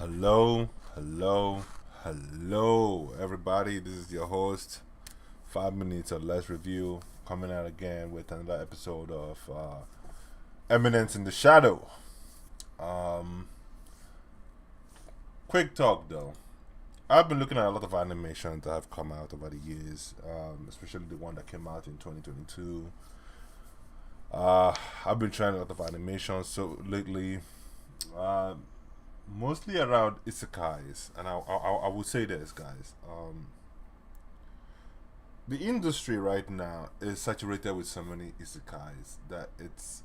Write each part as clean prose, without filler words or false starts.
Hello, hello, hello, everybody. This is your host, 5 minutes or less review, coming out again with another episode of Eminence in the Shadow. Um, Quick talk though. I've been looking at a lot of animations that have come out over the years, especially the one that came out in 2022. I've been trying a lot of animations so lately. Uh, Mostly around isekais, and I would say this, guys. The industry right now is saturated with so many isekais that it's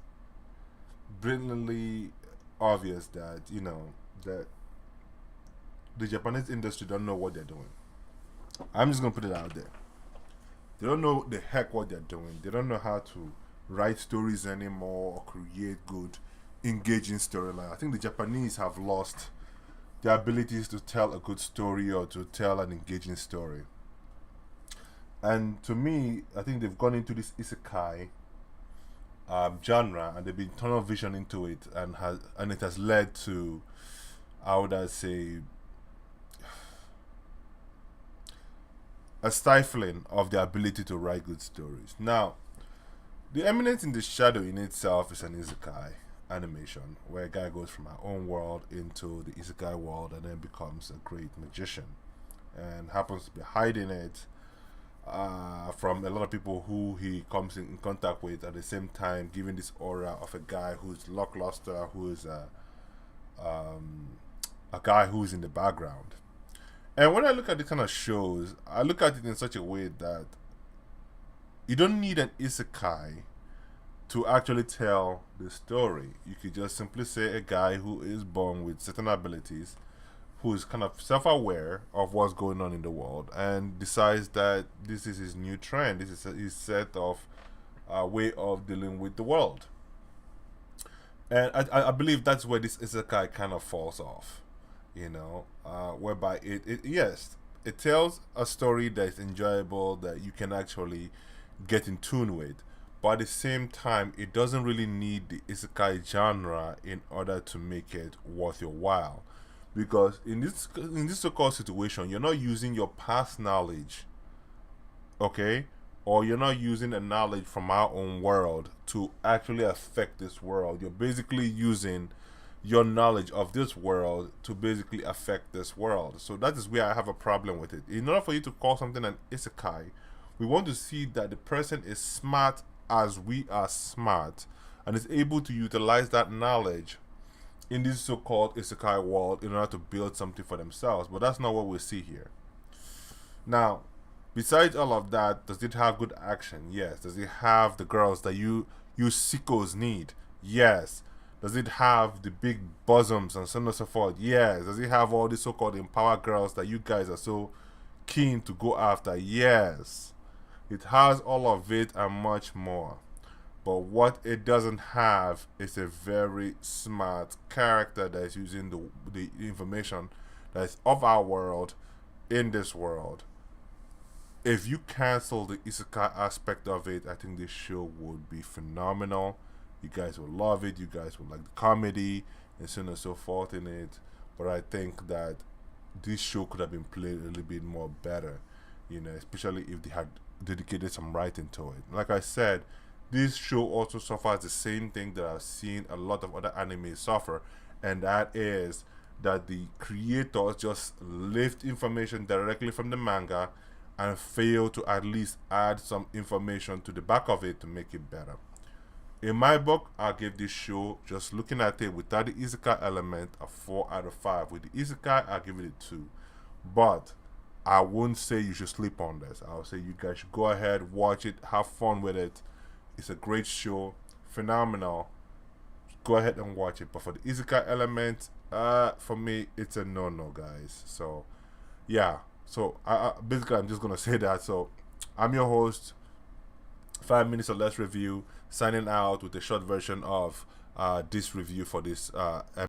brilliantly obvious that that the Japanese industry don't know what they're doing. I'm just gonna put it out there. They don't know the heck what they're doing. They don't know how to write stories anymore or create good, engaging storyline. I think the Japanese have lost their abilities to tell a good story or to tell an engaging story. And to me, I think they've gone into this isekai genre and they've been tunnel vision into it, and it has led to, how would I say, a stifling of the ability to write good stories. Now, the Eminence in the Shadow in itself is an isekai animation where a guy goes from our own world into the isekai world and then becomes a great magician and happens to be hiding it from a lot of people who he comes in contact with, at the same time giving this aura of a guy who's lackluster, who's a guy who's in the background. And when I look at these kind of shows, I look at it in such a way that you don't need an isekai to actually tell the story. You could just simply say a guy who is born with certain abilities, who is kind of self-aware of what's going on in the world, and decides that this is his new trend. This is his set of way of dealing with the world. And I believe that's where this isekai kind of falls off, whereby yes, it tells a story that is enjoyable, that you can actually get in tune with, but at the same time it doesn't really need the isekai genre in order to make it worth your while, because in this so-called situation you're not using your past knowledge, okay, or you're not using the knowledge from our own world to actually affect this world. You're basically using your knowledge of this world to basically affect this world. So that is where I have a problem with it. In order for you to call something an isekai, we want to see that the person is smart as we are smart and is able to utilize that knowledge in this so-called isekai world in order to build something for themselves. But that's not what we see here. Now, besides all of that, does it have good action? Yes. Does it have the girls that you sickos need? Yes. Does it have the big bosoms and so on and so forth? Yes. Does it have all these so-called empowered girls that you guys are so keen to go after? Yes. It has all of it and much more. But what it doesn't have is a very smart character that is using the information that is of our world in this world. If you cancel the isekai aspect of it, I think this show would be phenomenal. You guys will love it. You guys will like the comedy and so on and so forth in it. But I think that this show could have been played a little bit more better, especially if they had dedicated some writing to it. Like I said, this show also suffers the same thing that I've seen a lot of other anime suffer, and that is that the creators just lift information directly from the manga and fail to at least add some information to the back of it to make it better. In my book, I'll give this show, just looking at it without the isekai element, a 4 out of 5. With the isekai, I'll give it a 2. But I wouldn't say you should sleep on this. I'll say you guys should go ahead, watch it, have fun with it. It's a great show, phenomenal. Go ahead and watch it. But for the isekai element, for me, it's a no-no, guys. So, yeah. So, basically, I'm just going to say that. So, I'm your host, 5 minutes or less review, signing out with a short version of this review for this